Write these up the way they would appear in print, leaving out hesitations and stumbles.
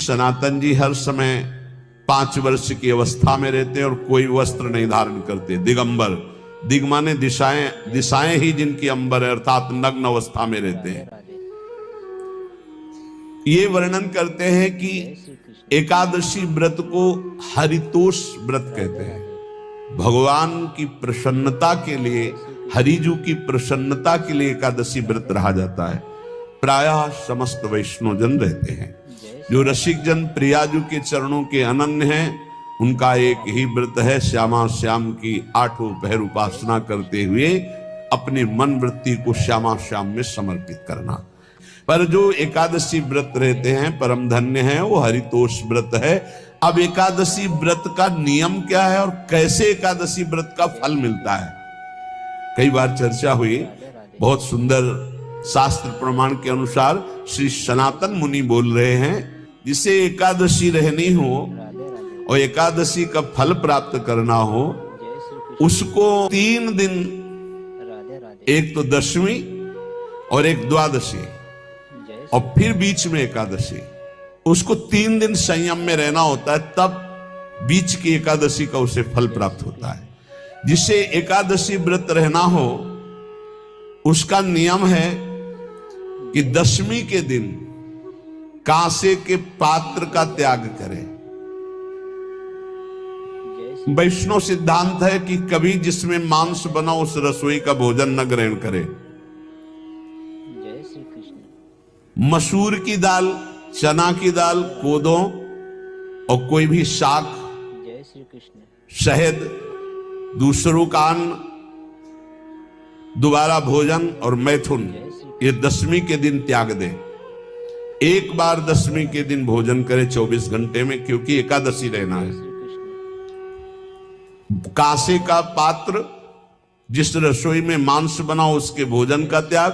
सनातन जी हर समय 5 वर्ष की अवस्था में रहते और कोई वस्त्र नहीं धारण करते, दिगंबर। दिग माने दिशाएं, दिशाएं ही जिनकी अंबर है, अर्थात नग्न अवस्था में रहते हैं। ये वर्णन करते हैं कि एकादशी व्रत को हरितोष व्रत कहते हैं। भगवान की प्रसन्नता के लिए, हरिजू की प्रसन्नता के लिए एकादशी व्रत रहा जाता है। प्रायः समस्त वैष्णव जन रहते हैं। जो रसिक जन प्रियाजू के चरणों के अनन्य हैं, उनका एक ही व्रत है, श्यामा श्याम की 8 पहर उपासना करते हुए अपनी मन वृत्ति को श्यामा श्याम में समर्पित करना। पर जो एकादशी व्रत रहते हैं परम धन्य है, वो हरितोष व्रत है। अब एकादशी व्रत का नियम क्या है और कैसे एकादशी व्रत का फल मिलता है, कई बार चर्चा हुई। बहुत सुंदर शास्त्र प्रमाण के अनुसार श्री सनातन मुनि बोल रहे हैं, जिसे एकादशी रहनी हो और एकादशी का फल प्राप्त करना हो, उसको 3 दिन, एक तो दशमी और एक द्वादशी और फिर बीच में एकादशी, उसको 3 दिन संयम में रहना होता है, तब बीच की एकादशी का उसे फल प्राप्त होता है। जिसे एकादशी व्रत रहना हो उसका नियम है कि दशमी के दिन कांसे के पात्र का त्याग करें। वैष्णव सिद्धांत है कि कभी जिसमें मांस बना उस रसोई का भोजन न ग्रहण करे। मसूर की दाल, चना की दाल, कोदों और कोई भी शाक, शहद, दूसरों का अन्न, दोबारा भोजन और मैथुन, ये दशमी के दिन त्याग दे। एक बार दशमी के दिन भोजन करे 24 घंटे में, क्योंकि एकादशी रहना है। कांसे का पात्र, जिस रसोई में मांस बना उसके भोजन का त्याग,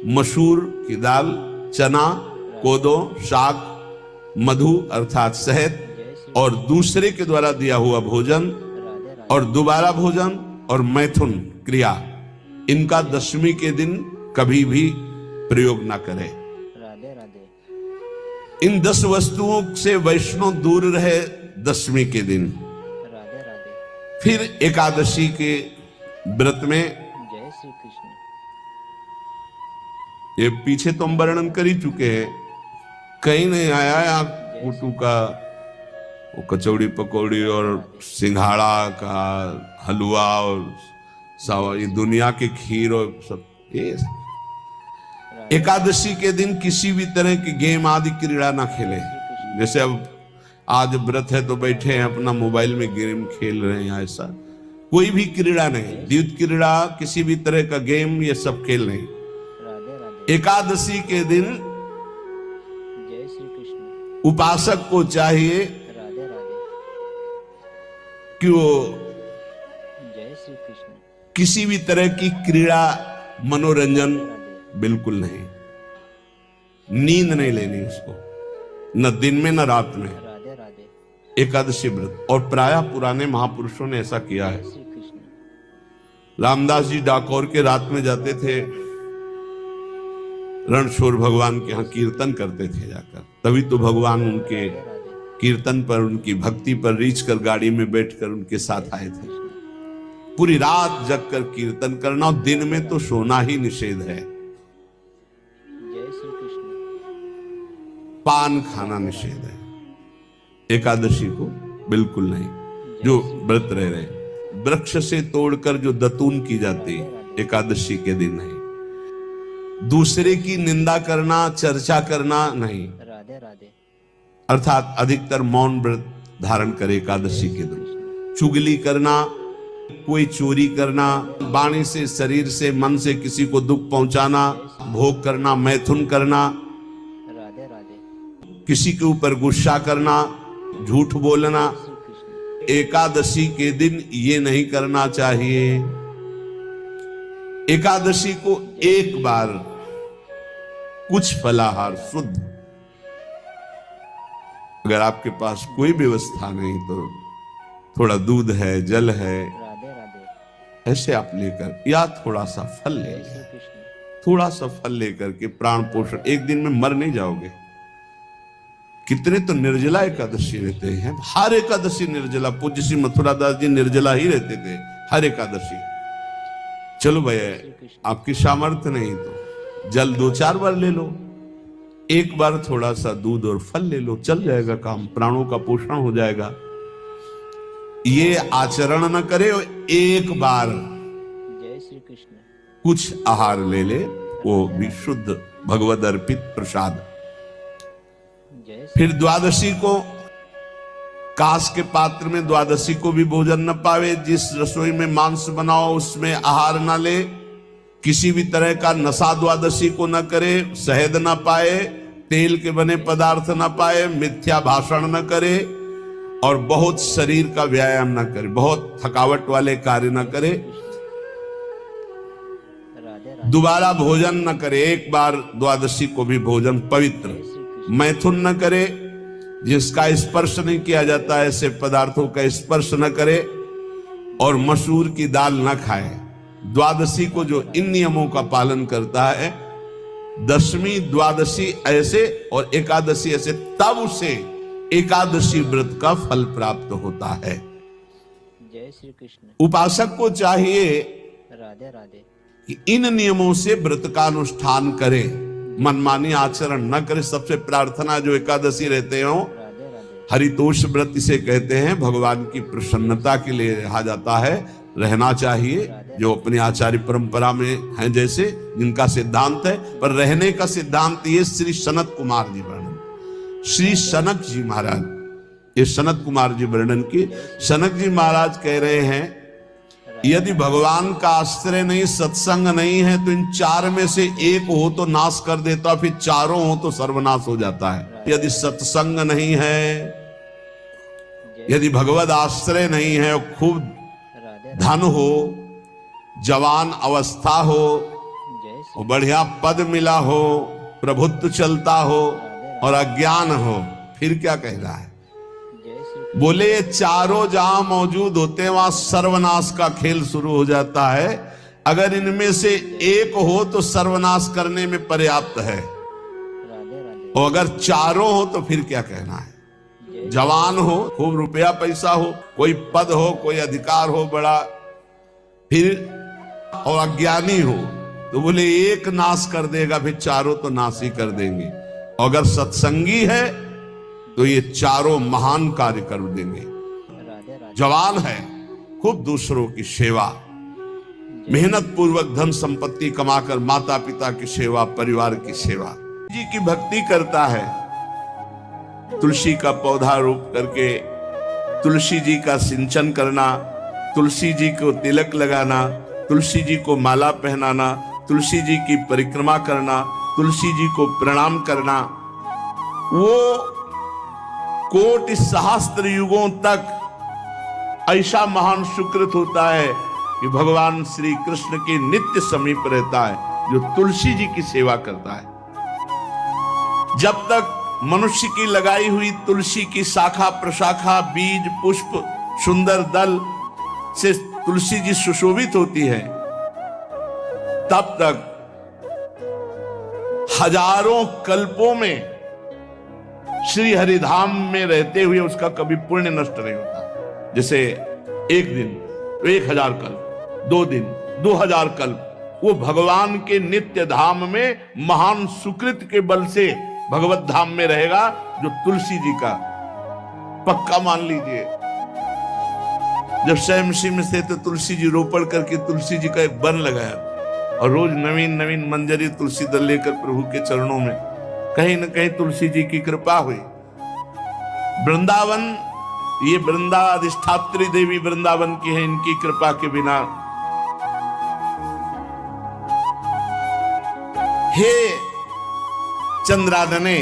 मसूर की दाल, चना, कोदो, शाक, मधु अर्थात शहद और दूसरे के द्वारा दिया हुआ भोजन और दोबारा भोजन और मैथुन क्रिया, इनका दशमी के दिन कभी भी प्रयोग ना करें। इन 10 वस्तुओं से वैष्णव दूर रहे दशमी के दिन। फिर एकादशी के व्रत में, ये पीछे तो हम वर्णन कर ही चुके हैं, कहीं नहीं आया यहाँ कुटू का वो कचौड़ी पकौड़ी और सिंघाड़ा का हलवा और ये दुनिया के खीर और सब। ये एकादशी के दिन किसी भी तरह की गेम आदि क्रीड़ा ना खेले। जैसे अब आज व्रत है तो बैठे हैं अपना मोबाइल में गेम खेल रहे हैं, ऐसा कोई भी क्रीड़ा नहीं। द्यूत क्रीड़ा, किसी भी तरह का गेम, ये सब खेल नहीं। एकादशी के दिन उपासक को चाहिए कि वो किसी भी तरह की क्रीड़ा, मनोरंजन बिल्कुल नहीं, नींद नहीं लेनी उसको, न दिन में न रात में। एकादशी व्रत, और प्रायः पुराने महापुरुषों ने ऐसा किया है। रामदास जी डाकोर के रात में जाते थे, रणछोड़ भगवान के यहाँ कीर्तन करते थे जाकर, तभी तो भगवान उनके कीर्तन पर, उनकी भक्ति पर रीछ कर गाड़ी में बैठकर उनके साथ आए थे। पूरी रात जगकर कीर्तन करना, और दिन में तो सोना ही निषेध है। पान खाना निषेध है, एकादशी को बिल्कुल नहीं। जो व्रत रह रहे, वृक्ष से तोड़कर जो दतून की जाती एकादशी के दिन नहीं। दूसरे की निंदा करना, चर्चा करना नहीं, अर्थात अधिकतर मौन व्रत धारण करे एकादशी के दिन। चुगली करना, कोई चोरी करना, वाणी से, शरीर से, मन से किसी को दुख पहुंचाना, भोग करना, मैथुन करना, किसी के ऊपर गुस्सा करना, झूठ बोलना, एकादशी के दिन ये नहीं करना चाहिए। एकादशी को एक बार कुछ फलाहार शुद्ध, अगर आपके पास कोई व्यवस्था नहीं तो थोड़ा दूध है, जल है, ऐसे आप लेकर, या थोड़ा सा फल ले लें, थोड़ा सा फल लेकर के प्राण पोषण, एक दिन में मर नहीं जाओगे। कितने तो निर्जला एकादशी रहते हैं, हर एकादशी निर्जला। पूज्य श्री मथुरा दास जी निर्जला ही रहते थे हर एकादशी। चलो भैया आपकी सामर्थ्य नहीं तो जल 2-4 बार ले लो, एक बार थोड़ा सा दूध और फल ले लो, चल जाएगा काम, प्राणों का पोषण हो जाएगा। ये आचरण न करे और एक बार जय श्री कृष्ण कुछ आहार ले ले, वो भी शुद्ध भगवद अर्पित प्रसाद। फिर द्वादशी को कांस के पात्र में द्वादशी को भी भोजन न पावे। जिस रसोई में मांस बनाओ उसमें आहार न ले, किसी भी तरह का नशा द्वादशी को न करे, शहद न पाए, तेल के बने पदार्थ न पाए, मिथ्या भाषण न करे और बहुत शरीर का व्यायाम न करे, बहुत थकावट वाले कार्य न करे, दोबारा भोजन न करे, एक बार द्वादशी को भी भोजन पवित्र, मैथुन न करे, जिसका स्पर्श नहीं किया जाता ऐसे पदार्थों का स्पर्श न करे और मसूर की दाल न खाए। द्वादशी को जो इन नियमों का पालन करता है, दशमी द्वादशी ऐसे और एकादशी ऐसे, तब उसे एकादशी व्रत का फल प्राप्त होता है। जय श्री कृष्ण। उपासक को चाहिए राधे राधे कि इन नियमों से व्रत का अनुष्ठान करे, मनमानी आचरण न करे। सबसे प्रार्थना जो एकादशी रहते हो, हरितोष व्रत इसे कहते हैं, भगवान की प्रसन्नता के लिए रहा जाता है, रहना चाहिए। जो अपनी आचार्य परंपरा में हैं जैसे, जिनका सिद्धांत है, पर रहने का सिद्धांत ये श्री सनत कुमार जी वर्णन, श्री सनक जी महाराज, ये सनत कुमार जी वर्णन की। सनक जी महाराज कह रहे हैं, यदि भगवान का आश्रय नहीं, सत्संग नहीं है, तो इन 4 में से एक हो तो नाश कर देता, फिर चारों हो तो सर्वनाश हो जाता है। यदि सत्संग नहीं है, यदि भगवद आश्रय नहीं है, खूब धन हो, जवान अवस्था हो, बढ़िया पद मिला हो, प्रभुत्व चलता हो और अज्ञान हो, फिर क्या कहना है? बोले ये चारों जहां मौजूद होते हैं वहां सर्वनाश का खेल शुरू हो जाता है। अगर इनमें से एक हो तो सर्वनाश करने में पर्याप्त है, और अगर चारों हो तो फिर क्या कहना है? जवान हो, खूब रुपया पैसा हो, कोई पद हो, कोई अधिकार हो बड़ा, फिर और अज्ञानी हो, तो बोले एक नाश कर देगा, फिर चारों तो नाश ही कर देंगे। और अगर सत्संगी है तो ये चारों महान कार्य कर देंगे। जवान है, खूब दूसरों की सेवा, मेहनत पूर्वक धन संपत्ति कमाकर माता पिता की सेवा, परिवार की सेवा, जी की भक्ति करता है, तुलसी का पौधा रोप करके तुलसी जी का सिंचन करना, तुलसी जी को तिलक लगाना, तुलसी जी को माला पहनाना, तुलसी जी की परिक्रमा करना, तुलसी जी को प्रणाम करना, वो कोटि सहस्त्र युगों तक ऐसा महान सुकृत होता है कि भगवान श्री कृष्ण के नित्य समीप रहता है, जो तुलसी जी की सेवा करता है। जब तक मनुष्य की लगाई हुई तुलसी की शाखा प्रशाखा, बीज, पुष्प, सुंदर दल से तुलसी जी सुशोभित होती है, तब तक हजारों कल्पों में श्री हरिधाम में रहते हुए उसका कभी पुण्य नष्ट नहीं होता। जैसे एक दिन 1000 कल्प, 2 दिन 2000 कल्प, वो भगवान के नित्य धाम में महान सुकृत के बल से भगवत धाम में रहेगा, जो तुलसी जी का पक्का मान लीजिए। जब स्वयं में से तो तुलसी जी रोपण करके तुलसी जी का एक वन लगाया और रोज नवीन नवीन मंजरी तुलसी दल लेकर प्रभु के चरणों में, कहीं न कहीं तुलसी जी की कृपा हुई। वृंदावन, ये वृंदा अधिष्ठात्री देवी वृंदावन की है, इनकी कृपा के बिना। हे चंद्रादने,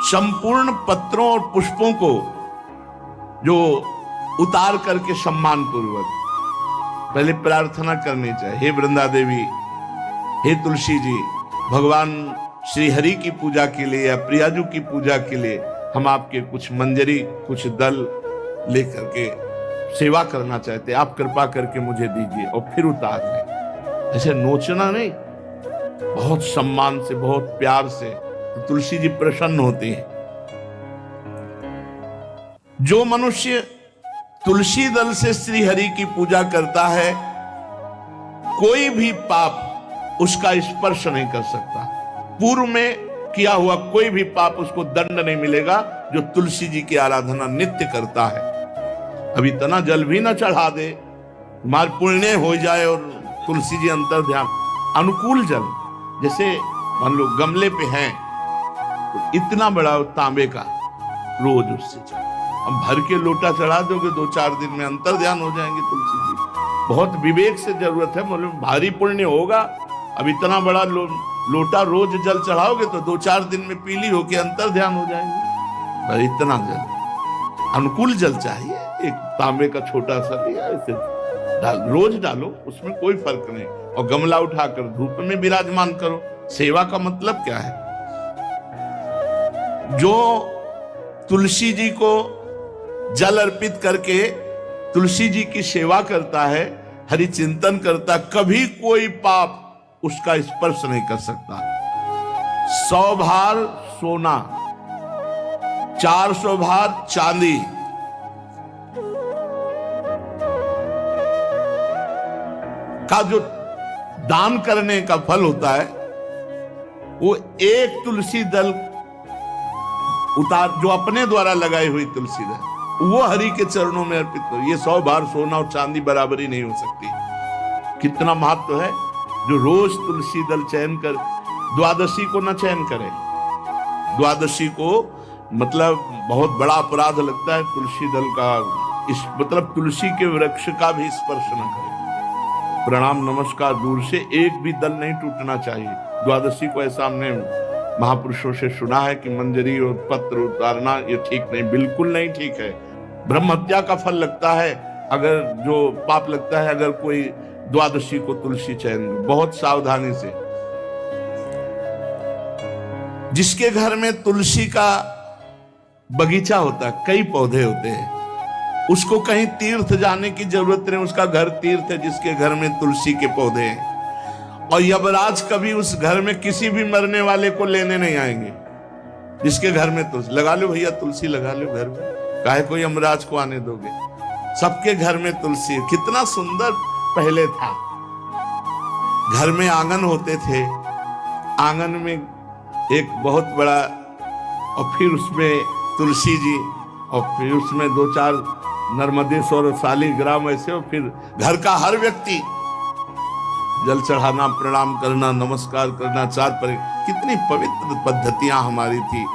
संपूर्ण पत्रों और पुष्पों को जो उतार करके सम्मान पूर्वक पहले प्रार्थना करनी चाहिए, हे वृंदा देवी, हे तुलसी जी, भगवान श्री हरि की पूजा के लिए या प्रियाजू की पूजा के लिए हम आपके कुछ मंजरी, कुछ दल लेकर के सेवा करना चाहते हैं, आप कृपा करके मुझे दीजिए, और फिर उतार लें। ऐसे नोचना नहीं, बहुत सम्मान से, बहुत प्यार से, तो तुलसी जी प्रसन्न होती है। जो मनुष्य तुलसी दल से श्री हरि की पूजा करता है, कोई भी पाप उसका स्पर्श नहीं कर सकता। पूर्व में किया हुआ कोई भी पाप उसको दंड नहीं मिलेगा, जो तुलसी जी की आराधना नित्य करता है। अब इतना जल भी ना चढ़ा दे, मार पुण्य हो जाए और तुलसी जी अंतर ध्यान, अनुकूल जल, जैसे मान लो गमले पे हैं तो इतना बड़ा तांबे का रोज उससे चढ़ा, अब भर के लोटा चढ़ा दोगे 2-4 दिन में अंतर ध्यान हो जाएंगे तुलसी जी। बहुत विवेक से जरूरत है, मतलब भारी पुण्य होगा। अब इतना बड़ा लोटा रोज जल चढ़ाओगे तो 2-4 दिन में पीली होके अंतर ध्यान हो जाएंगे। पर इतना जल, अनुकूल जल चाहिए। एक तांबे का छोटा सा लिया, इसे रोज डालो, उसमें कोई फर्क नहीं। और गमला उठाकर धूप में विराजमान करो। सेवा का मतलब क्या है? जो तुलसी जी को जल अर्पित करके तुलसी जी की सेवा करता है, हरि चिंतन करता, कभी कोई पाप उसका स्पर्श नहीं कर सकता। 100 भार सोना, 400 भार चांदी, का जो दान करने का फल होता है, वो एक तुलसी दल उतार, जो अपने द्वारा लगाई हुई तुलसी दल, वो हरि के चरणों में अर्पित करो। ये 100 भार सोना और चांदी बराबरी नहीं हो सकती। कितना महत्व है। जो रोज तुलसी दल चयन कर, द्वादशी को न चयन करे, द्वादशी को मतलब बहुत बड़ा अपराध लगता है तुलसी दल का, इस मतलब तुलसी के वृक्ष का भी स्पर्श न करे। प्रणाम नमस्कार दूर से, एक भी दल नहीं टूटना चाहिए। द्वादशी को ऐसा हमने महापुरुषों से सुना है कि मंजरी और पत्र उतारना ये ठीक नहीं, बिल्कुल नहीं ठीक है। ब्रह्म हत्या का फल लगता है, अगर जो पाप लगता है अगर कोई द्वादशी को तुलसी चयन, बहुत सावधानी से। जिसके घर में तुलसी का बगीचा होता है, कई पौधे होते हैं, उसको कहीं तीर्थ जाने की जरूरत नहीं, उसका घर तीर्थ है जिसके घर में तुलसी के पौधे हैं। और यमराज कभी उस घर में किसी भी मरने वाले को लेने नहीं आएंगे। जिसके घर में तुलसी, लगा लो भैया तुलसी लगा लो घर में, काहे कोई यमराज को आने दोगे? सबके घर में तुलसी। कितना सुंदर पहले था। घर में आंगन होते थे, आंगन में एक बहुत बड़ा, और फिर उसमें तुलसी जी, और फिर उसमें 2-4 नर्मदेश्वर शालिग्राम ऐसे, और फिर घर का हर व्यक्ति जल चढ़ाना, प्रणाम करना, नमस्कार करना, 4 पर। कितनी पवित्र पद्धतियां हमारी थी।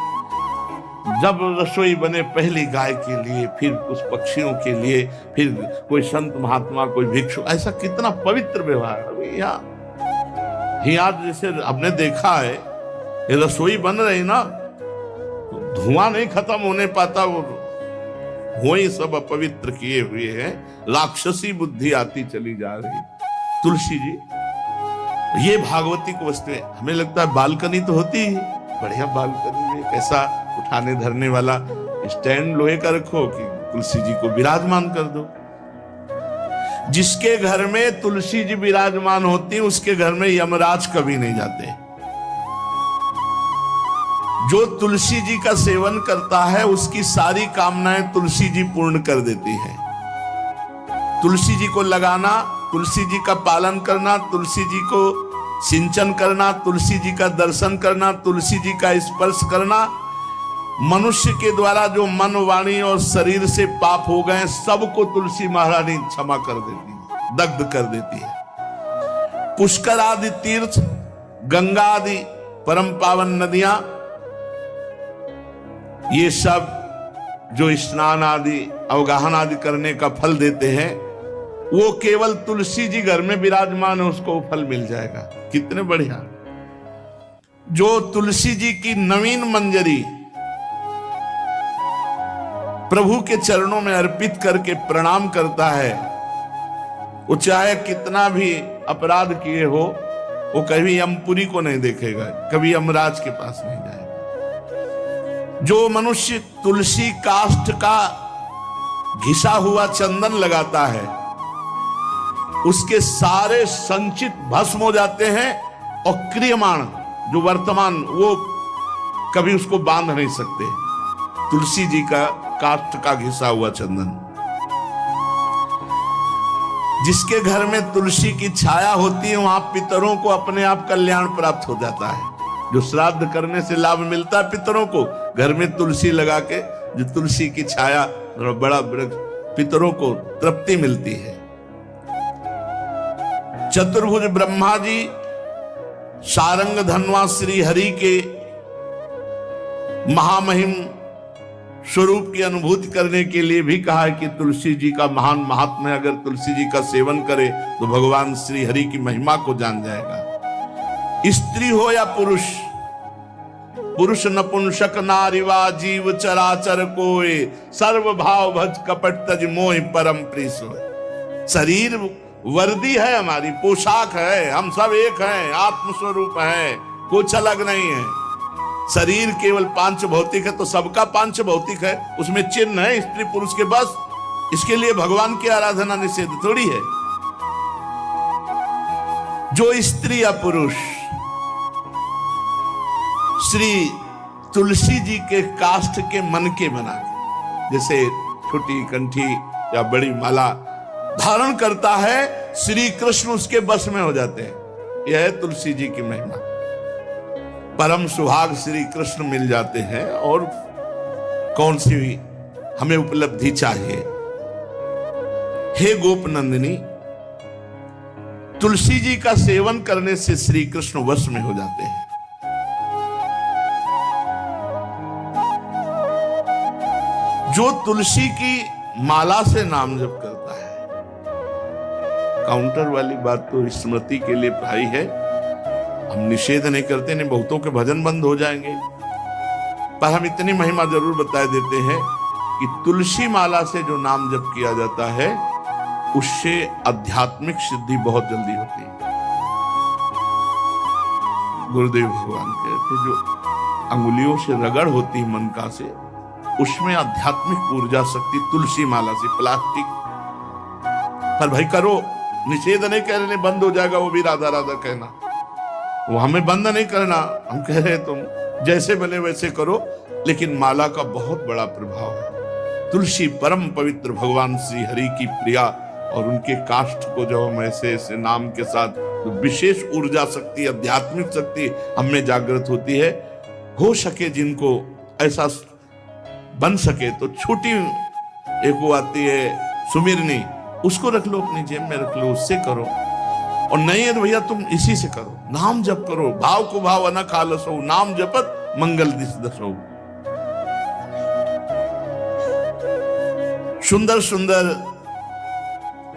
जब रसोई बने पहली गाय के लिए, फिर उस पक्षियों के लिए, फिर कोई संत महात्मा, कोई भिक्षु, ऐसा कितना पवित्र व्यवहार। अभी यहाँ जैसे हमने देखा है, ये रसोई बन रही ना, तो धुआं नहीं खत्म होने पाता, वो ही सब अपवित्र किए हुए हैं। राक्षसी बुद्धि आती चली जा रही। तुलसी जी, ये भागवती को वस्तु है। हमें लगता है बालकनी तो होती ही, बढ़िया बालकनी में कैसा उठाने धरने वाला स्टैंड लोहे का रखो कि तुलसी जी को विराजमान कर दो। जिसके घर में तुलसी जी विराजमान होती, उसके घर में यमराज कभी नहीं जाते। जो तुलसी जी का सेवन करता है, उसकी सारी कामनाएं तुलसी जी पूर्ण कर देती है। तुलसी जी को लगाना, तुलसी जी का पालन करना, तुलसी जी को सिंचन करना, तुलसी जी का दर्शन करना, तुलसी जी का स्पर्श करना, मनुष्य के द्वारा जो मन, वाणी और शरीर से पाप हो गए, सबको तुलसी महारानी क्षमा कर देती है, दग्ध कर देती है। पुष्कर आदि तीर्थ, गंगा आदि परम पावन नदियां, ये सब जो स्नान आदि, अवगाहन आदि करने का फल देते हैं, वो केवल तुलसी जी घर में विराजमान है, उसको वो फल मिल जाएगा। कितने बढ़िया। जो तुलसी जी की नवीन मंजरी प्रभु के चरणों में अर्पित करके प्रणाम करता है, वो चाहे कितना भी अपराध किए हो, वो कभी यमपुरी को नहीं देखेगा, कभी यमराज के पास नहीं जाएगा। जो मनुष्य तुलसी काष्ठ का घिसा हुआ चंदन लगाता है, उसके सारे संचित भस्म हो जाते हैं, और क्रियमाण जो वर्तमान, वो कभी उसको बांध नहीं सकते। तुलसी जी का काष्ठ का घिसा हुआ चंदन। जिसके घर में तुलसी की छाया होती है वहां पितरों को अपने आप कल्याण प्राप्त हो जाता है। जो श्राद्ध करने से लाभ मिलता है पितरों को, घर में तुलसी लगा के जो तुलसी की छाया बड़ा वृक्ष, पितरों को तृप्ति मिलती है। चतुर्भुज ब्रह्मा जी सारंग धनवा श्री हरि के महामहिम स्वरूप की अनुभूति करने के लिए भी कहा है कि तुलसी जी का महान महात्म्य, अगर तुलसी जी का सेवन करे तो भगवान श्री हरि की महिमा को जान जाएगा। स्त्री हो या पुरुष, पुरुष नपुंसक नारीवा जीव चराचर कोय, सर्व भाव भज कपट तज मोह परम प्रिय सोय। शरीर वर्दी है, हमारी पोशाक है, हम सब एक हैं, आत्मस्वरूप है, कुछ अलग नहीं है। शरीर केवल पांच भौतिक है तो सबका पांच भौतिक है, उसमें चिन्ह है स्त्री पुरुष के, बस इसके लिए भगवान की आराधना निषेध थोड़ी है। जो स्त्री या पुरुष श्री तुलसी जी के काष्ठ के मन के बना के, जैसे छोटी कंठी या बड़ी माला धारण करता है, श्री कृष्ण उसके बस में हो जाते हैं। यह है तुलसी जी की महिमा। परम सुहाग श्री कृष्ण मिल जाते हैं और कौन सी हमें उपलब्धि चाहिए। हे गोप नंदिनी, तुलसी जी का सेवन करने से श्री कृष्ण वश में हो जाते हैं। जो तुलसी की माला से नाम जप करता है, काउंटर वाली बात तो स्मृति के लिए भाई है, हम निषेध नहीं करते, नहीं बहुतों के भजन बंद हो जाएंगे, पर हम इतनी महिमा जरूर बता देते हैं कि तुलसी माला से जो नाम जप किया जाता है उससे आध्यात्मिक सिद्धि बहुत जल्दी होती है। गुरुदेव भगवान कहते जो अंगुलियों से रगड़ होती है मन का से, उसमें आध्यात्मिक ऊर्जा शक्ति तुलसी माला से। प्लास्टिक पर भाई करो, निषेध नहीं कह रहे बंद हो जाएगा, वो भी राधा राधा कहना, वो हमें बंद नहीं करना, हम कह रहे तुम जैसे बने वैसे करो, लेकिन माला का बहुत बड़ा प्रभाव है। तुलसी परम पवित्र भगवान श्री हरि की प्रिया, और उनके काष्ठ को जब हम ऐसे ऐसे नाम के साथ तो विशेष ऊर्जा शक्ति, आध्यात्मिक शक्ति हमें जागृत होती है। हो सके जिनको ऐसा बन सके तो छोटी एक वो आती है सुमिरनी, उसको रख लो, अपनी जेब में रख लो, उससे करो। और नहीं है तो भैया तुम इसी से करो, नाम जप करो, भाव को भाव अना खालसो, नाम जपत मंगल दिस दसो। सुंदर सुंदर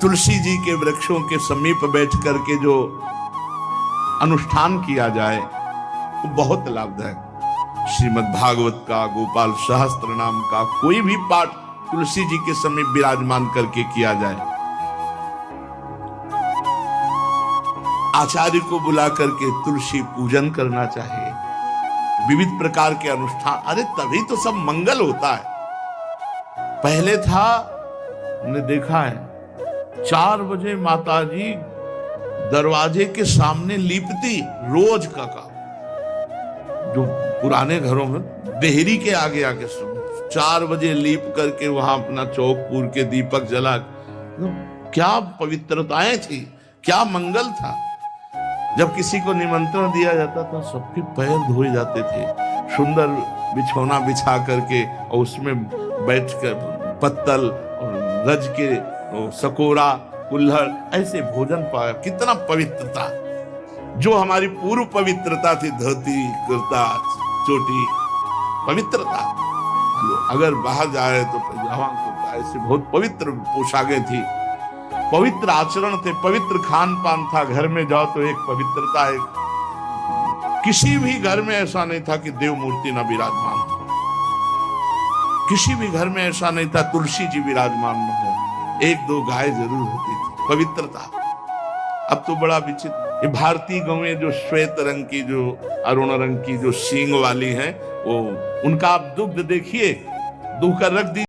तुलसी जी के वृक्षों के समीप बैठ करके जो अनुष्ठान किया जाए वो बहुत लाभदायक। श्रीमद् भागवत का, गोपाल सहस्त्र नाम का कोई भी पाठ तुलसी जी के समीप विराजमान करके किया जाए, आचार्य को बुला करके तुलसी पूजन करना चाहिए, विविध प्रकार के अनुष्ठान, अरे तभी तो सब मंगल होता है। पहले था, हमने देखा है 4 बजे माताजी दरवाजे के सामने लीपती, रोज का काम। जो पुराने घरों में देहरी के आगे आके 4 बजे लीप करके वहां अपना चौक पूर के दीपक जला, क्या पवित्रताएं थी, क्या मंगल था। जब किसी को निमंत्रण दिया जाता था सबके पैर धोए जाते थे, सुंदर बिछौना बिछा करके और उसमें बैठ कर पत्तल और रज के और सकोरा कुल्हड़ ऐसे भोजन पाया, कितना पवित्रता। जो हमारी पूर्व पवित्रता थी, धोती कुर्ता चोटी, पवित्रता। अगर बाहर जाए तो पैजामा कुर्ता, ऐसे बहुत पवित्र पोशाकें थी, पवित्र आचरण थे, पवित्र खान पान था। घर में जाओ तो एक पवित्रता है। किसी भी घर में ऐसा नहीं था कि देव मूर्ति न विराजमान हो, किसी भी घर में ऐसा नहीं था तुलसी जी विराजमान न हो, 1-2 गाय जरूर होती थी, पवित्रता। अब तो बड़ा विचित्र, ये भारतीय गौएं जो श्वेत रंग की, जो अरुण रंग की, जो सींग वाली हैं, वो उनका आप दुग्ध देखिए, दूह कर रख दी।